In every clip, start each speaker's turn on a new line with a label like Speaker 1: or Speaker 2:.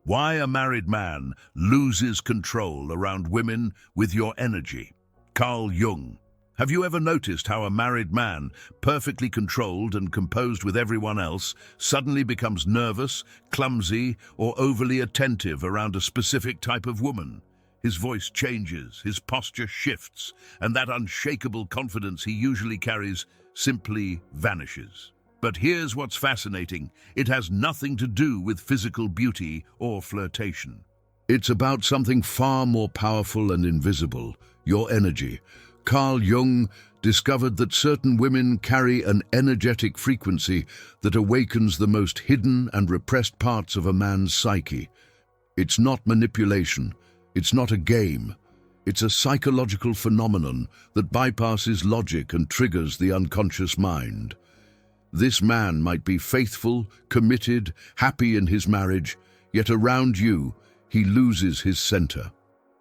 Speaker 1: Why a married man loses control around women with your energy. Carl Jung. Have you ever noticed how a married man, perfectly controlled and composed with everyone else, suddenly becomes nervous, clumsy, or overly attentive around a specific type of woman? His voice changes, his posture shifts, and that unshakable confidence he usually carries simply vanishes. But here's what's fascinating. It has nothing to do with physical beauty or flirtation. It's about something far more powerful and invisible, your energy. Carl Jung discovered that certain women carry an energetic frequency that awakens the most hidden and repressed parts of a man's psyche. It's not manipulation. It's not a game. It's a psychological phenomenon that bypasses logic and triggers the unconscious mind. This man might be faithful, committed, happy in his marriage, yet around you, he loses his center.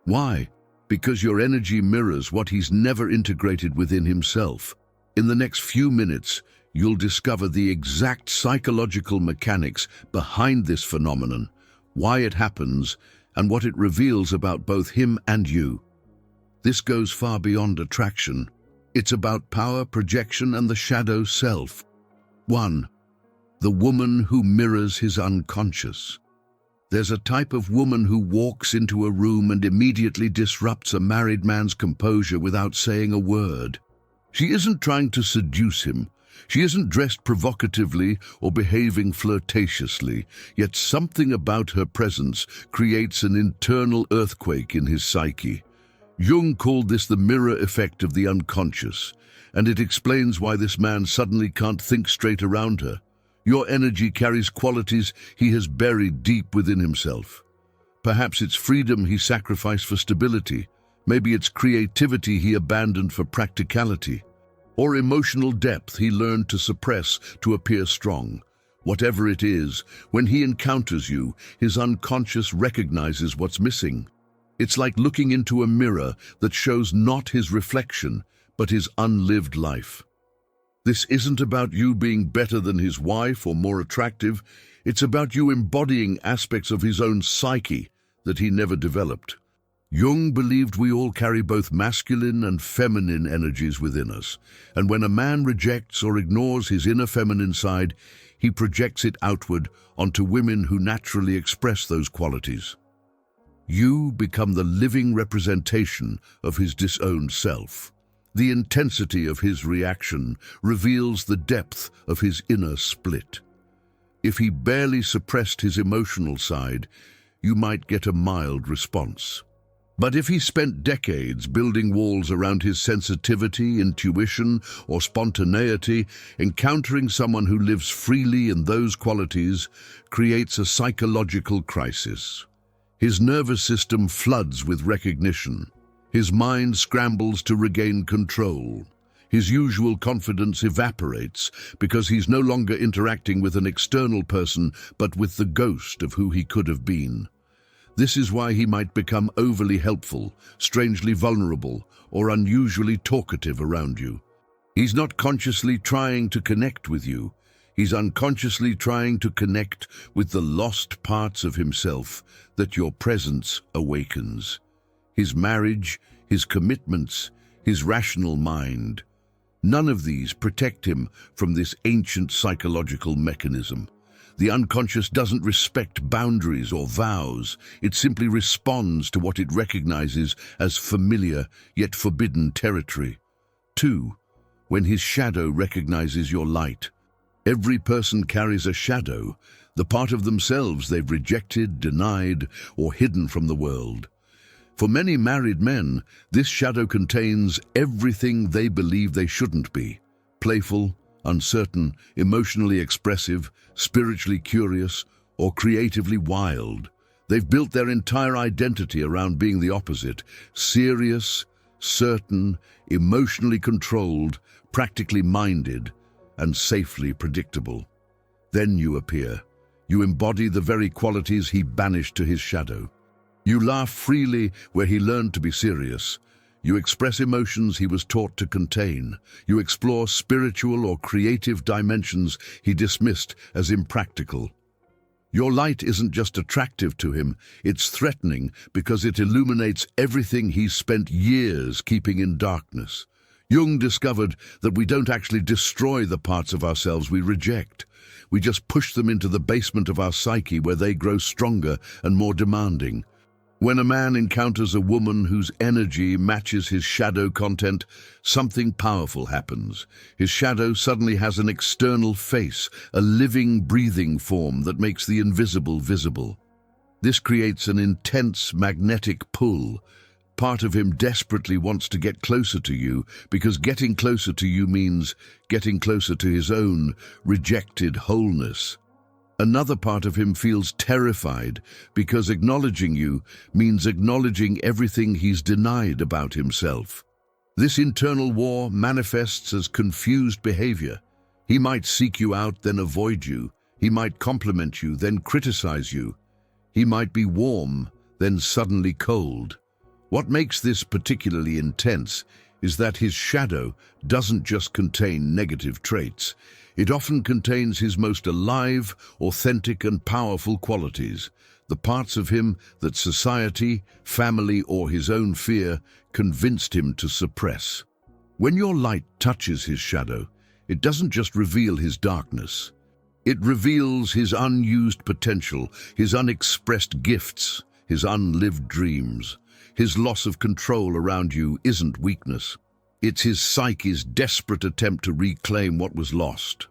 Speaker 1: Why? Because your energy mirrors what he's never integrated within himself. In the next few minutes, you'll discover the exact psychological mechanics behind this phenomenon, why it happens, and what it reveals about both him and you. This goes far beyond attraction. It's about power, projection, and the shadow self. 1. The woman who mirrors his unconscious. There's a type of woman who walks into a room and immediately disrupts a married man's composure without saying a word. She isn't trying to seduce him. She isn't dressed provocatively or behaving flirtatiously, yet something about her presence creates an internal earthquake in his psyche. Jung called this the mirror effect of the unconscious, and it explains why this man suddenly can't think straight around her. Your energy carries qualities he has buried deep within himself. Perhaps it's freedom he sacrificed for stability. Maybe it's creativity he abandoned for practicality. Or emotional depth he learned to suppress to appear strong. Whatever it is, when he encounters you, his unconscious recognizes what's missing. It's like looking into a mirror that shows not his reflection, but his unlived life. This isn't about you being better than his wife or more attractive. It's about you embodying aspects of his own psyche that he never developed. Jung believed we all carry both masculine and feminine energies within us, and when a man rejects or ignores his inner feminine side, he projects it outward onto women who naturally express those qualities. You become the living representation of his disowned self. The intensity of his reaction reveals the depth of his inner split. If he barely suppressed his emotional side, you might get a mild response. But if he spent decades building walls around his sensitivity, intuition, or spontaneity, encountering someone who lives freely in those qualities creates a psychological crisis. His nervous system floods with recognition. His mind scrambles to regain control. His usual confidence evaporates because he's no longer interacting with an external person, but with the ghost of who he could have been. This is why he might become overly helpful, strangely vulnerable, or unusually talkative around you. He's not consciously trying to connect with you. He's unconsciously trying to connect with the lost parts of himself that your presence awakens. His marriage, his commitments, his rational mind. None of these protect him from this ancient psychological mechanism. The unconscious doesn't respect boundaries or vows. It simply responds to what it recognizes as familiar yet forbidden territory. 2. When his shadow recognizes your light. Every person carries a shadow, the part of themselves they've rejected, denied, or hidden from the world. For many married men, this shadow contains everything they believe they shouldn't be. Playful, uncertain, emotionally expressive, spiritually curious, or creatively wild. They've built their entire identity around being the opposite: serious, certain, emotionally controlled, practically minded, and safely predictable. Then you appear. You embody the very qualities he banished to his shadow. You laugh freely where he learned to be serious. You express emotions he was taught to contain. You explore spiritual or creative dimensions he dismissed as impractical. Your light isn't just attractive to him, it's threatening because it illuminates everything he's spent years keeping in darkness. Jung discovered that we don't actually destroy the parts of ourselves we reject. We just push them into the basement of our psyche where they grow stronger and more demanding. When a man encounters a woman whose energy matches his shadow content, something powerful happens. His shadow suddenly has an external face, a living, breathing form that makes the invisible visible. This creates an intense magnetic pull. Part of him desperately wants to get closer to you because getting closer to you means getting closer to his own rejected wholeness. Another part of him feels terrified because acknowledging you means acknowledging everything he's denied about himself. This internal war manifests as confused behavior. He might seek you out, then avoid you. He might compliment you, then criticize you. He might be warm, then suddenly cold. What makes this particularly intense is that his shadow doesn't just contain negative traits. It often contains his most alive, authentic and powerful qualities, the parts of him that society, family or his own fear convinced him to suppress. When your light touches his shadow, it doesn't just reveal his darkness. It reveals his unused potential, his unexpressed gifts, his unlived dreams. His loss of control around you isn't weakness. It's his psyche's desperate attempt to reclaim what was lost.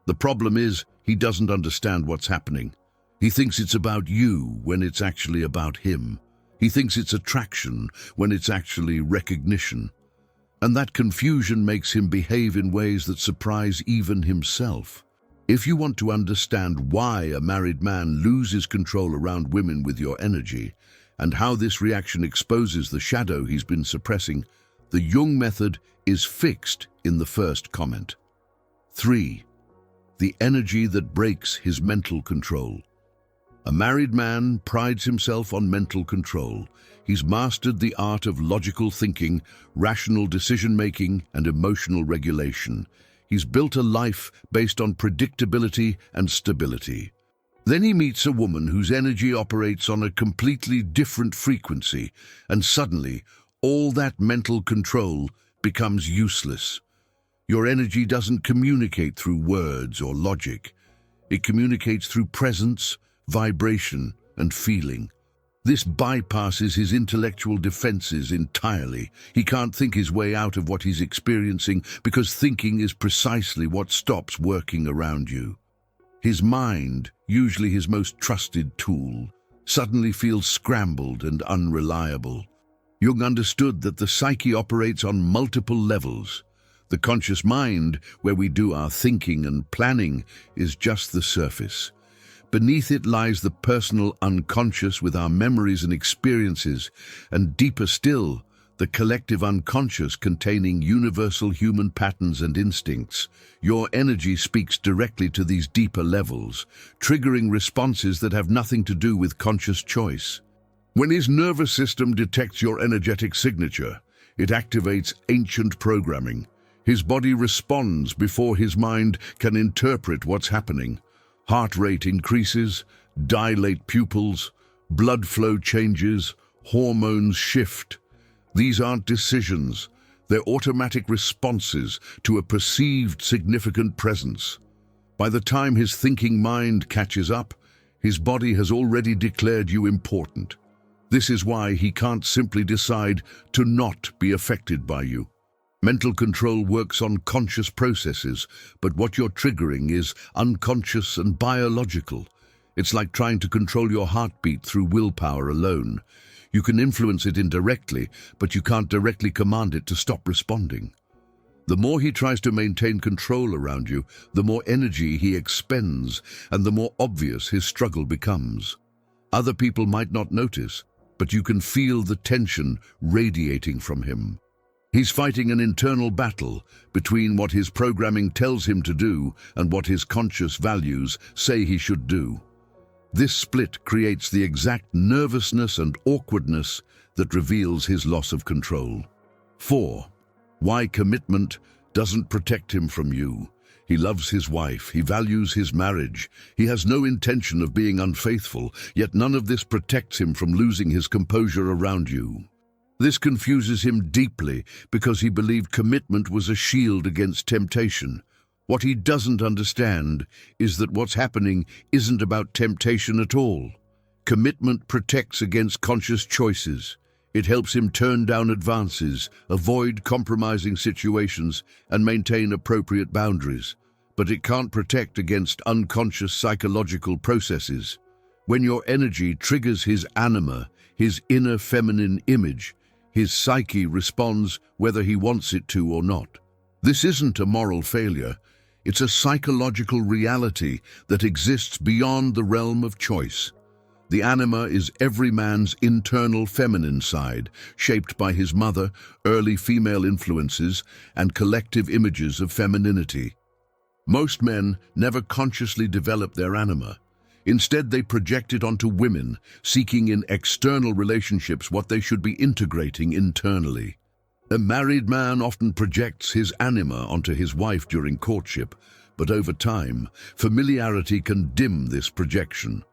Speaker 1: The problem is, he doesn't understand what's happening. He thinks it's about you when it's actually about him. He thinks it's attraction when it's actually recognition. And that confusion makes him behave in ways that surprise even himself. If you want to understand why a married man loses control around women with your energy, and how this reaction exposes the shadow he's been suppressing, the Jung method is fixed in the first comment. 3. The energy that breaks his mental control. A married man prides himself on mental control. He's mastered the art of logical thinking, rational decision-making, and emotional regulation. He's built a life based on predictability and stability. Then he meets a woman whose energy operates on a completely different frequency, and suddenly, all that mental control becomes useless. Your energy doesn't communicate through words or logic. It communicates through presence, vibration, and feeling. This bypasses his intellectual defenses entirely. He can't think his way out of what he's experiencing because thinking is precisely what stops working around you. His mind, usually his most trusted tool, suddenly feels scrambled and unreliable. Jung understood that the psyche operates on multiple levels. The conscious mind, where we do our thinking and planning, is just the surface. Beneath it lies the personal unconscious with our memories and experiences, and deeper still, the collective unconscious containing universal human patterns and instincts. Your energy speaks directly to these deeper levels, triggering responses that have nothing to do with conscious choice. When his nervous system detects your energetic signature, it activates ancient programming. His body responds before his mind can interpret what's happening. Heart rate increases, dilate pupils, blood flow changes, hormones shift. These aren't decisions, they're automatic responses to a perceived significant presence. By the time his thinking mind catches up, his body has already declared you important. This is why he can't simply decide to not be affected by you. Mental control works on conscious processes, but what you're triggering is unconscious and biological. It's like trying to control your heartbeat through willpower alone. You can influence it indirectly, but you can't directly command it to stop responding. The more he tries to maintain control around you, the more energy he expends, and the more obvious his struggle becomes. Other people might not notice, but you can feel the tension radiating from him. He's fighting an internal battle between what his programming tells him to do and what his conscious values say he should do. This split creates the exact nervousness and awkwardness that reveals his loss of control. 4. Why commitment doesn't protect him from you. He loves his wife, he values his marriage, he has no intention of being unfaithful, yet none of this protects him from losing his composure around you. This confuses him deeply because he believed commitment was a shield against temptation. What he doesn't understand is that what's happening isn't about temptation at all. Commitment protects against conscious choices. It helps him turn down advances, avoid compromising situations, and maintain appropriate boundaries. But it can't protect against unconscious psychological processes. When your energy triggers his anima, his inner feminine image, his psyche responds whether he wants it to or not. This isn't a moral failure. It's a psychological reality that exists beyond the realm of choice. The anima is every man's internal feminine side, shaped by his mother, early female influences, and collective images of femininity. Most men never consciously develop their anima. Instead, they project it onto women, seeking in external relationships what they should be integrating internally. A married man often projects his anima onto his wife during courtship, but over time, familiarity can dim this projection.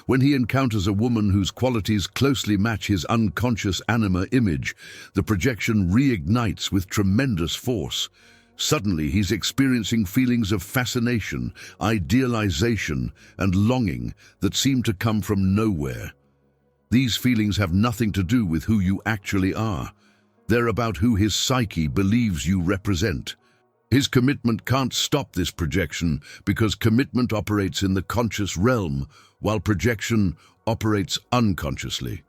Speaker 1: When he encounters a woman whose qualities closely match his unconscious anima image, the projection reignites with tremendous force. Suddenly, he's experiencing feelings of fascination, idealization, and longing that seem to come from nowhere. These feelings have nothing to do with who you actually are. They're about who his psyche believes you represent. His commitment can't stop this projection because commitment operates in the conscious realm, while projection operates unconsciously.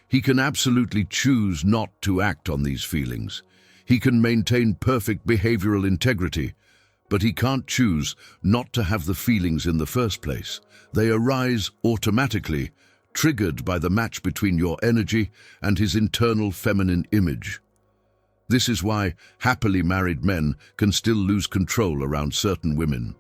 Speaker 1: He can absolutely choose not to act on these feelings. He can maintain perfect behavioral integrity, but he can't choose not to have the feelings in the first place. They arise automatically, triggered by the match between your energy and his internal feminine image. This is why happily married men can still lose control around certain women.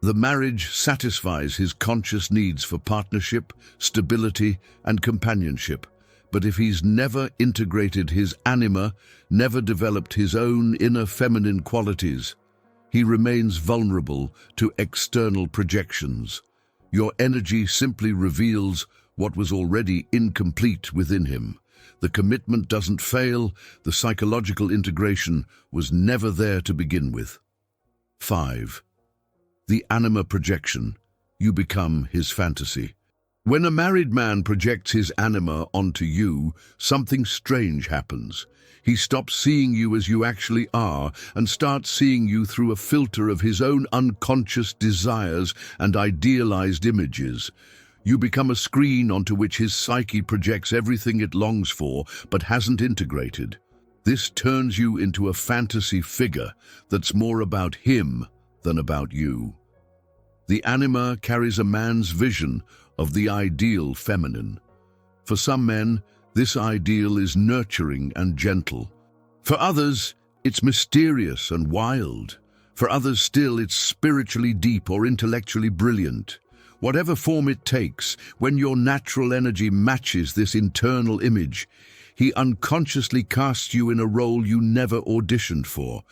Speaker 1: The marriage satisfies his conscious needs for partnership, stability, and companionship. But if he's never integrated his anima, never developed his own inner feminine qualities, he remains vulnerable to external projections. Your energy simply reveals what was already incomplete within him. The commitment doesn't fail, the psychological integration was never there to begin with. 5. The anima projection. You become his fantasy. When a married man projects his anima onto you, something strange happens. He stops seeing you as you actually are and starts seeing you through a filter of his own unconscious desires and idealized images. You become a screen onto which his psyche projects everything it longs for but hasn't integrated. This turns you into a fantasy figure that's more about him than about you. The anima carries a man's vision of the ideal feminine. For some men, this ideal is nurturing and gentle. For others, it's mysterious and wild. For others still, it's spiritually deep or intellectually brilliant. Whatever form it takes, when your natural energy matches this internal image, he unconsciously casts you in a role you never auditioned for.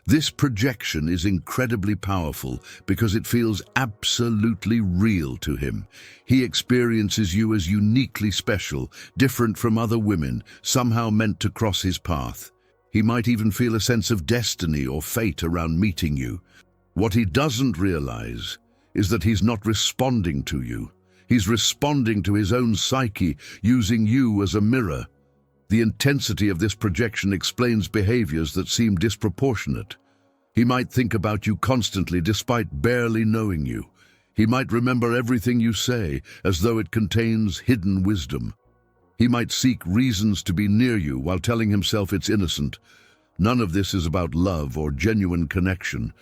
Speaker 1: This projection is incredibly powerful because it feels absolutely real to him. He experiences you as uniquely special, different from other women, somehow meant to cross his path. He might even feel a sense of destiny or fate around meeting you. What he doesn't realize is that he's not responding to you. He's responding to his own psyche, using you as a mirror. The intensity of this projection explains behaviors that seem disproportionate. He might think about you constantly despite barely knowing you. He might remember everything you say as though it contains hidden wisdom. He might seek reasons to be near you while telling himself it's innocent. None of this is about love or genuine connection.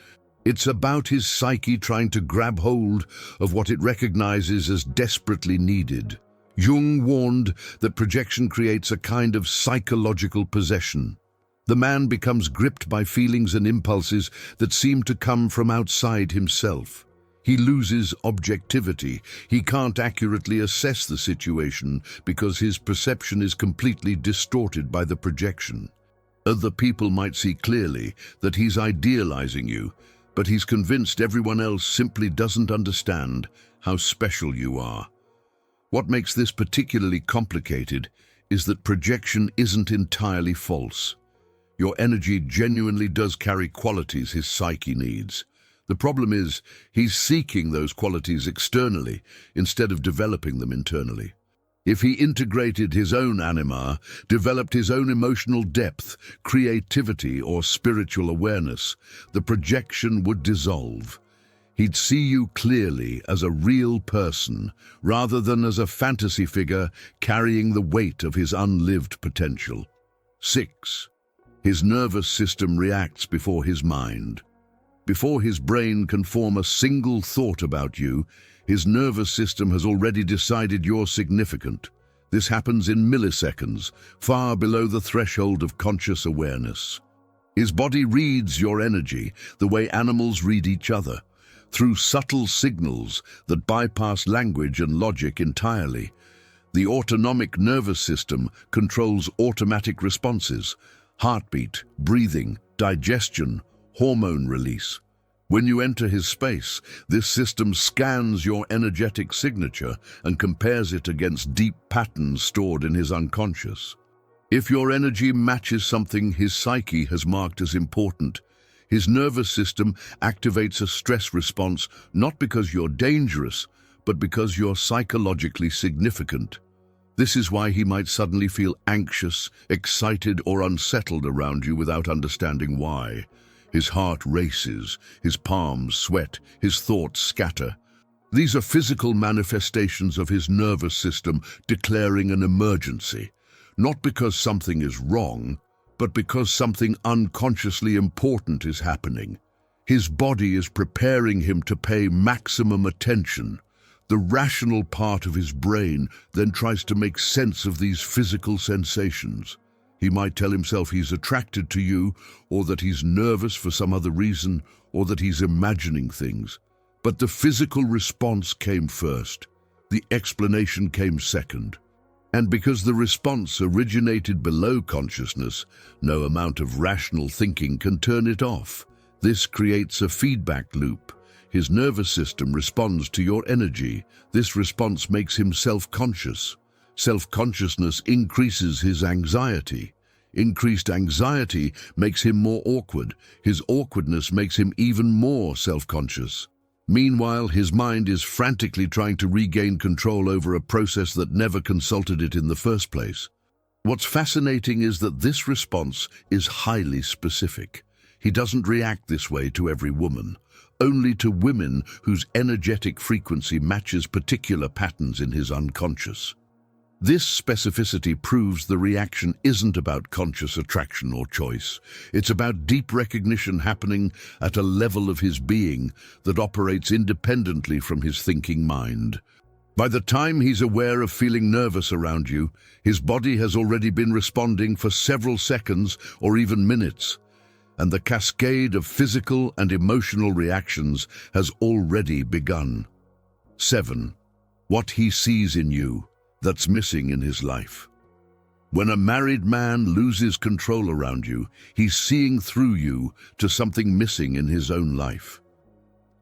Speaker 1: It's about his psyche trying to grab hold of what it recognizes as desperately needed. Jung warned that projection creates a kind of psychological possession. The man becomes gripped by feelings and impulses that seem to come from outside himself. He loses objectivity. He can't accurately assess the situation because his perception is completely distorted by the projection. Other people might see clearly that he's idealizing you, but he's convinced everyone else simply doesn't understand how special you are. What makes this particularly complicated is that projection isn't entirely false. Your energy genuinely does carry qualities his psyche needs. The problem is, he's seeking those qualities externally instead of developing them internally. If he integrated his own anima, developed his own emotional depth, creativity, or spiritual awareness, the projection would dissolve. He'd see you clearly as a real person, rather than as a fantasy figure carrying the weight of his unlived potential. 6. His nervous system reacts before his mind. Before his brain can form a single thought about you, his nervous system has already decided you're significant. This happens in milliseconds, far below the threshold of conscious awareness. His body reads your energy the way animals read each other, through subtle signals that bypass language and logic entirely. The autonomic nervous system controls automatic responses: heartbeat, breathing, digestion, hormone release. When you enter his space, this system scans your energetic signature and compares it against deep patterns stored in his unconscious. If your energy matches something his psyche has marked as important, his nervous system activates a stress response, not because you're dangerous, but because you're psychologically significant. This is why he might suddenly feel anxious, excited, or unsettled around you without understanding why. His heart races, his palms sweat, his thoughts scatter. These are physical manifestations of his nervous system declaring an emergency, not because something is wrong, but because something unconsciously important is happening. His body is preparing him to pay maximum attention. The rational part of his brain then tries to make sense of these physical sensations. He might tell himself he's attracted to you, or that he's nervous for some other reason, or that he's imagining things. But the physical response came first. The explanation came second. And because the response originated below consciousness, no amount of rational thinking can turn it off. This creates a feedback loop. His nervous system responds to your energy. This response makes him self-conscious. Self-consciousness increases his anxiety. Increased anxiety makes him more awkward. His awkwardness makes him even more self-conscious. Meanwhile, his mind is frantically trying to regain control over a process that never consulted it in the first place. What's fascinating is that this response is highly specific. He doesn't react this way to every woman, only to women whose energetic frequency matches particular patterns in his unconscious. This specificity proves the reaction isn't about conscious attraction or choice. It's about deep recognition happening at a level of his being that operates independently from his thinking mind. By the time he's aware of feeling nervous around you, his body has already been responding for several seconds or even minutes, and the cascade of physical and emotional reactions has already begun. 7. What he sees in you that's missing in his life. When a married man loses control around you, he's seeing through you to something missing in his own life.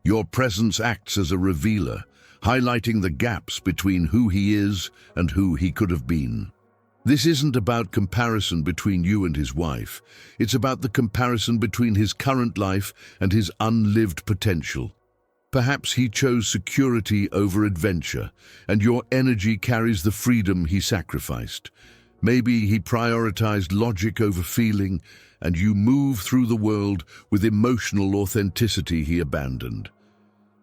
Speaker 1: Your presence acts as a revealer, highlighting the gaps between who he is and who he could have been. This isn't about comparison between you and his wife. It's about the comparison between his current life and his unlived potential. Perhaps he chose security over adventure, and your energy carries the freedom he sacrificed. Maybe he prioritized logic over feeling, and you move through the world with emotional authenticity he abandoned.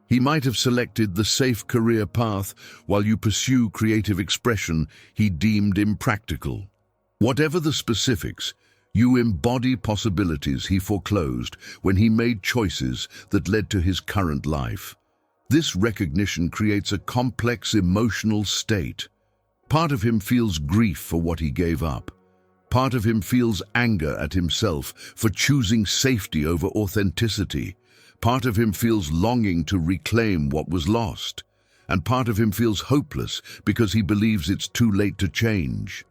Speaker 1: He might have selected the safe career path while you pursue creative expression he deemed impractical. Whatever the specifics, you embody possibilities he foreclosed when he made choices that led to his current life. This recognition creates a complex emotional state. Part of him feels grief for what he gave up. Part of him feels anger at himself for choosing safety over authenticity. Part of him feels longing to reclaim what was lost. And part of him feels hopeless because he believes it's too late to change.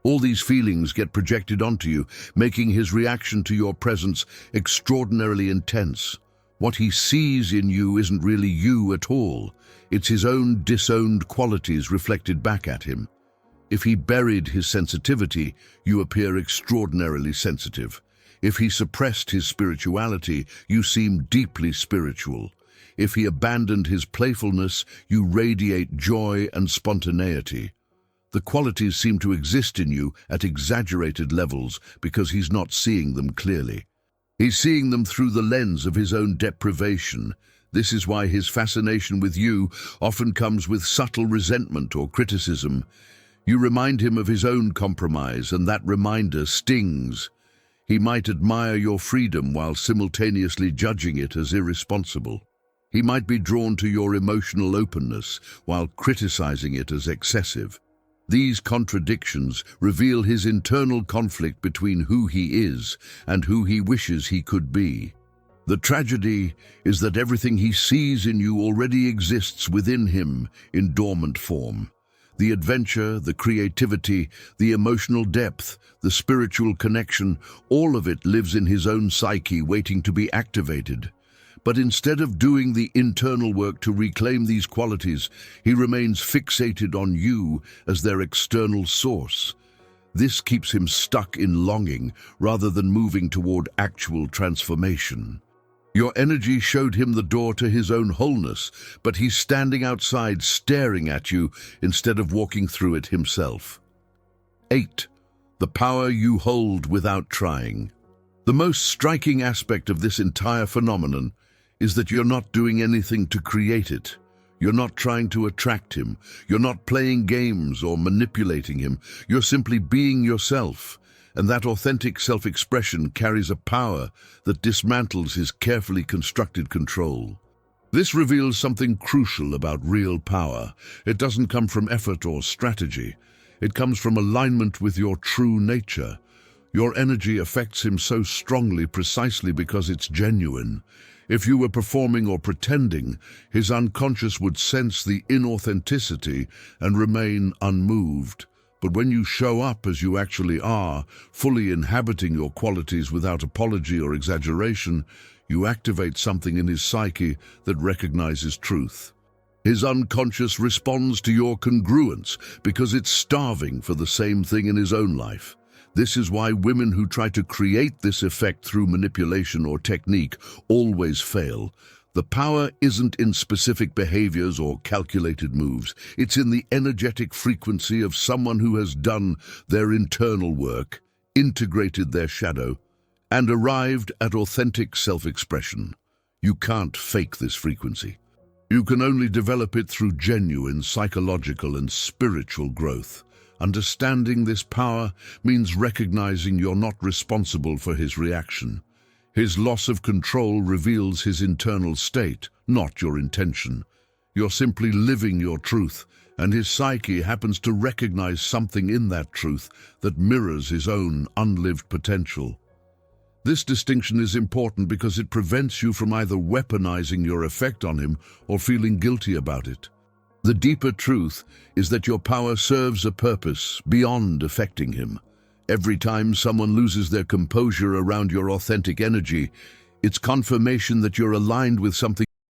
Speaker 1: All these feelings get projected onto you, making his reaction to your presence extraordinarily intense. What he sees in you isn't really you at all. It's his own disowned qualities reflected back at him. If he buried his sensitivity, you appear extraordinarily sensitive. If he suppressed his spirituality, you seem deeply spiritual. If he abandoned his playfulness, you radiate joy and spontaneity. The qualities seem to exist in you at exaggerated levels because he's not seeing them clearly. He's seeing them through the lens of his own deprivation. This is why his fascination with you often comes with subtle resentment or criticism. You remind him of his own compromise, and that reminder stings. He might admire your freedom while simultaneously judging it as irresponsible. He might be drawn to your emotional openness while criticizing it as excessive. These contradictions reveal his internal conflict between who he is and who he wishes he could be. The tragedy is that everything he sees in you already exists within him in dormant form. The adventure, the creativity, the emotional depth, the spiritual connection, all of it lives in his own psyche waiting to be activated. But instead of doing the internal work to reclaim these qualities, he remains fixated on you as their external source. This keeps him stuck in longing rather than moving toward actual transformation. Your energy showed him the door to his own wholeness, but he's standing outside staring at you instead of walking through it himself. 8. The power you hold without trying. The most striking aspect of this entire phenomenon is that you're not doing anything to create it. You're not trying to attract him. You're not playing games or manipulating him. You're simply being yourself. And that authentic self-expression carries a power that dismantles his carefully constructed control. This reveals something crucial about real power. It doesn't come from effort or strategy. It comes from alignment with your true nature. Your energy affects him so strongly precisely because it's genuine. If you were performing or pretending, his unconscious would sense the inauthenticity and remain unmoved. But when you show up as you actually are, fully inhabiting your qualities without apology or exaggeration, you activate something in his psyche that recognizes truth. His unconscious responds to your congruence because it's starving for the same thing in his own life. This is why women who try to create this effect through manipulation or technique always fail. The power isn't in specific behaviors or calculated moves. It's in the energetic frequency of someone who has done their internal work, integrated their shadow, and arrived at authentic self-expression. You can't fake this frequency. You can only develop it through genuine psychological and spiritual growth. Understanding this power means recognizing you're not responsible for his reaction. His loss of control reveals his internal state, not your intention. You're simply living your truth, and his psyche happens to recognize something in that truth that mirrors his own unlived potential. This distinction is important because it prevents you from either weaponizing your effect on him or feeling guilty about it. The deeper truth is that your power serves a purpose beyond affecting him. Every time someone loses their composure around your authentic energy, it's confirmation that you're aligned with something